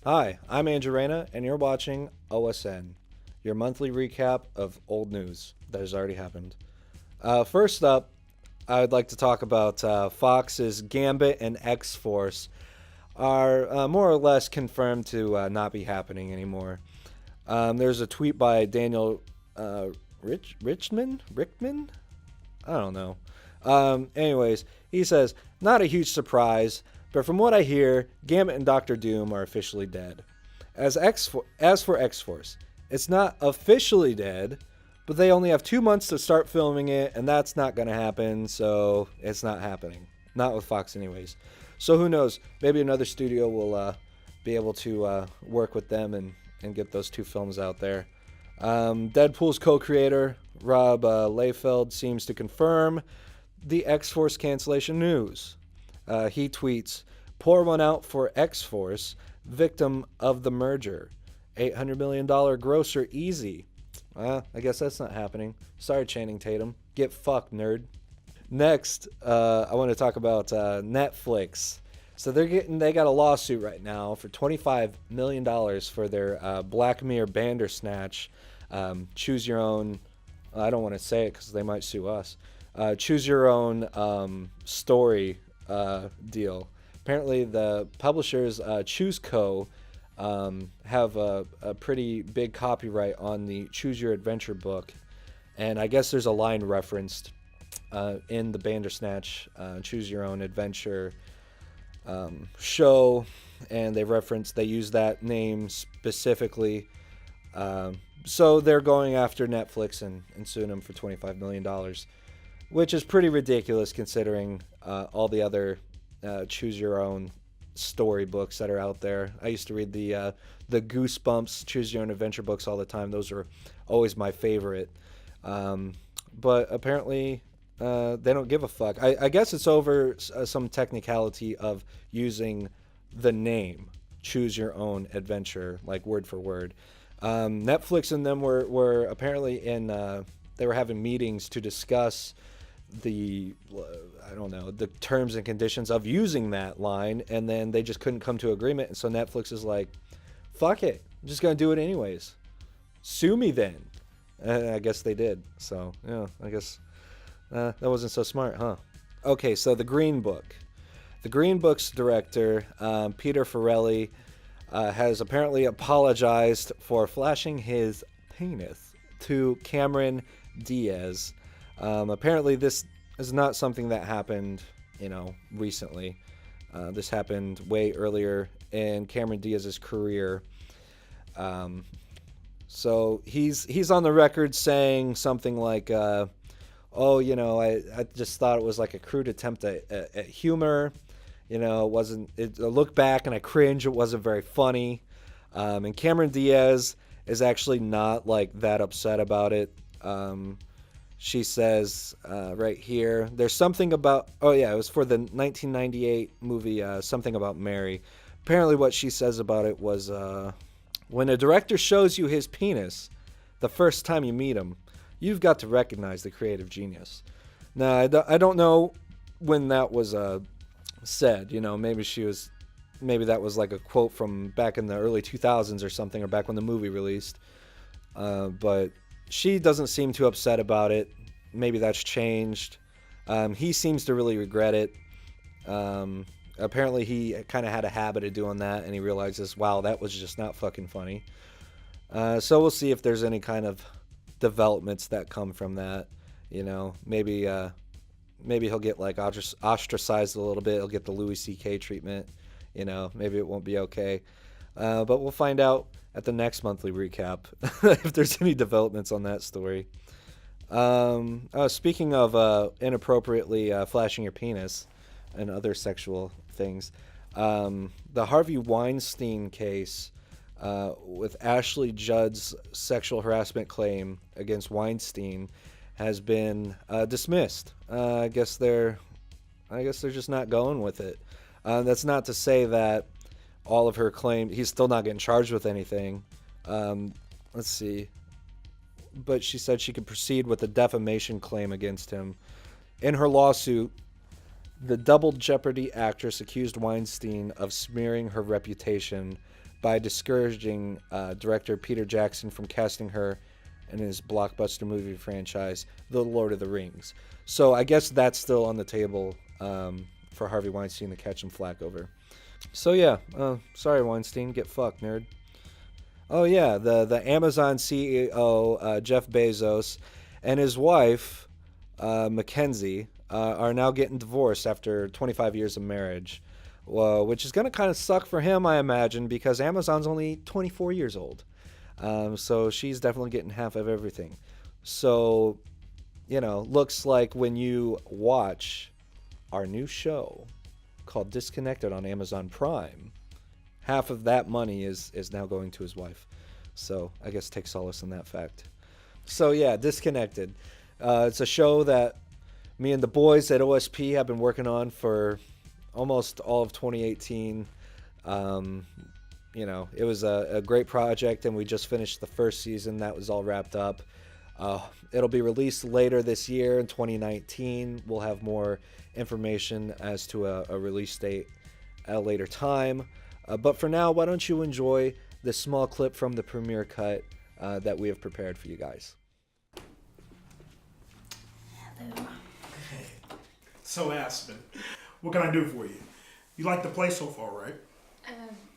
Hi, I'm Andrew Reina, and you're watching OSN, your monthly recap of old news that has already happened. First up, I would like to talk about Fox's Gambit and X Force are more or less confirmed to not be happening anymore. There's a tweet by Daniel Rickman? I don't know. Anyways, he says, not a huge surprise, but from what I hear, Gambit and Doctor Doom are officially dead. As for X Force, it's not officially dead, but they only have 2 months to start filming it, and that's not going to happen, so it's not happening. Not with Fox, anyways. So who knows? Maybe another studio will be able to work with them and get those two films out there. Deadpool's co-creator, Rob Liefeld, seems to confirm the X-Force cancellation news. He tweets, pour one out for X-Force, victim of the merger. $800 million grosser easy. I guess that's not happening. Sorry, Channing Tatum. Get fucked, nerd. Next, I want to talk about Netflix. So they got a lawsuit right now for $25 million for their Black Mirror Bandersnatch. Choose your own. I don't want to say it because they might sue us. Choose your own story deal. Apparently, the publishers Choose Co. Have a pretty big copyright on the Choose Your Adventure book, and I guess there's a line referenced in the Bandersnatch Choose Your Own Adventure show, and they use that name specifically. So they're going after Netflix and suing them for $25 million, which is pretty ridiculous considering all the other choose your own storybooks that are out there. I used to read the Goosebumps choose your own adventure books all the time. Those were always my favorite. But apparently they don't give a fuck. I guess it's over some technicality of using the name choose your own adventure, like word for word. Netflix and them were apparently they were having meetings to discuss the terms and conditions of using that line, and then they just couldn't come to agreement, and so Netflix is like, fuck it, I'm just gonna do it anyways, sue me then. And I guess they did. So yeah, I guess that wasn't so smart, huh? Okay, so the Green Book's director, Peter Farrelly, has apparently apologized for flashing his penis to Cameron Diaz. Apparently, this is not something that happened, recently. This happened way earlier in Cameron Diaz's career. So he's on the record saying something like, I just thought it was like a crude attempt at humor. It wasn't. I look back and I cringe. It wasn't very funny. And Cameron Diaz is actually not like that upset about it. She says right here, there's something about. Oh yeah, it was for the 1998 movie Something About Mary. Apparently, what she says about it was, when a director shows you his penis, the first time you meet him, you've got to recognize the creative genius. Now, I don't know when that was said. Maybe that was like a quote from back in the early 2000s or something, or back when the movie released. But she doesn't seem too upset about it. Maybe that's changed. He seems to really regret it. Apparently he kind of had a habit of doing that, and he realizes, wow, that was just not fucking funny. So we'll see if there's any kind of developments that come from that. Maybe he'll get like ostracized a little bit. He'll get the Louis C.K. treatment. Maybe it won't be okay. But we'll find out at the next monthly recap if there's any developments on that story. Speaking of inappropriately flashing your penis and other sexual things, the Harvey Weinstein case with Ashley Judd's sexual harassment claim against Weinstein has been dismissed. I guess they're just not going with it. That's not to say that all of her claims, he's still not getting charged with anything. Let's see. But she said she could proceed with a defamation claim against him. In her lawsuit, the Double Jeopardy actress accused Weinstein of smearing her reputation by discouraging director Peter Jackson from casting her in his blockbuster movie franchise, The Lord of the Rings. So I guess that's still on the table for Harvey Weinstein to catch some flack over. So yeah, sorry Weinstein, get fucked, nerd. Oh yeah, the Amazon CEO Jeff Bezos and his wife Mackenzie are now getting divorced after 25 years of marriage, which is going to kind of suck for him, I imagine, because Amazon's only 24 years old. So she's definitely getting half of everything. So, looks like when you watch our new show called Disconnected on Amazon Prime, half of that money is now going to his wife. So I guess take solace in that fact. So yeah, Disconnected. It's a show that me and the boys at OSP have been working on for almost all of 2018. It was a great project, and we just finished the first season. That was all wrapped up. It'll be released later this year in 2019. We'll have more information as to a release date at a later time. But for now, why don't you enjoy this small clip from the premiere cut that we have prepared for you guys. Hello. Hey. So, Aspen, what can I do for you? You like the place so far, right?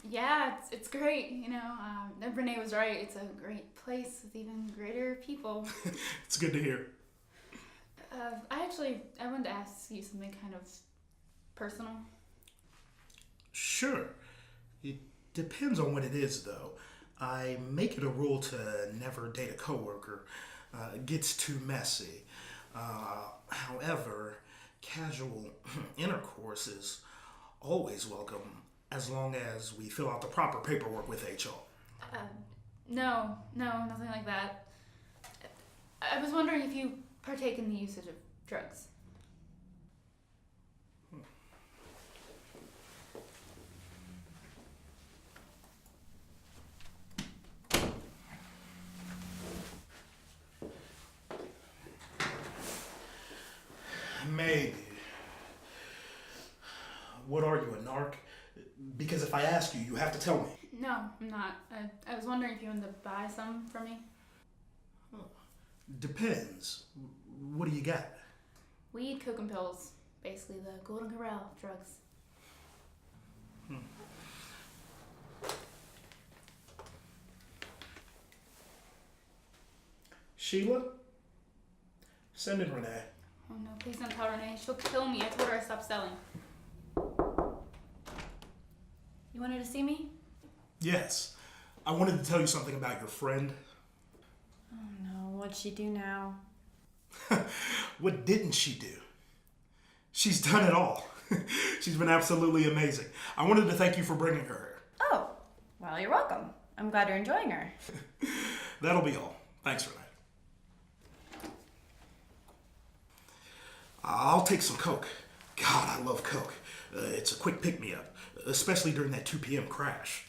Yeah, it's great. Renee was right. It's a great place with even greater people. It's good to hear. I wanted to ask you something kind of personal. Sure. It depends on what it is, though. I make it a rule to never date a coworker. It gets too messy. However, casual intercourse is always welcome as long as we fill out the proper paperwork with HR. No, nothing like that. I was wondering if you partake in the usage of drugs. Maybe. What are you, a narc? Because if I ask you, you have to tell me. No, I'm not. I was wondering if you wanted to buy some from me. Depends. What do you got? Weed, coke, and pills. Basically the Golden Corral of drugs. Sheila? Send in Renee. Oh no, please don't tell Renee. She'll kill me. I told her I stopped selling. You wanted to see me? Yes. I wanted to tell you something about your friend. Oh no, what'd she do now? What didn't she do? She's done it all. She's been absolutely amazing. I wanted to thank you for bringing her here. Oh, well, you're welcome. I'm glad you're enjoying her. That'll be all. Thanks, Renee. I'll take some Coke. God, I love Coke. It's a quick pick-me-up, especially during that 2 p.m. crash.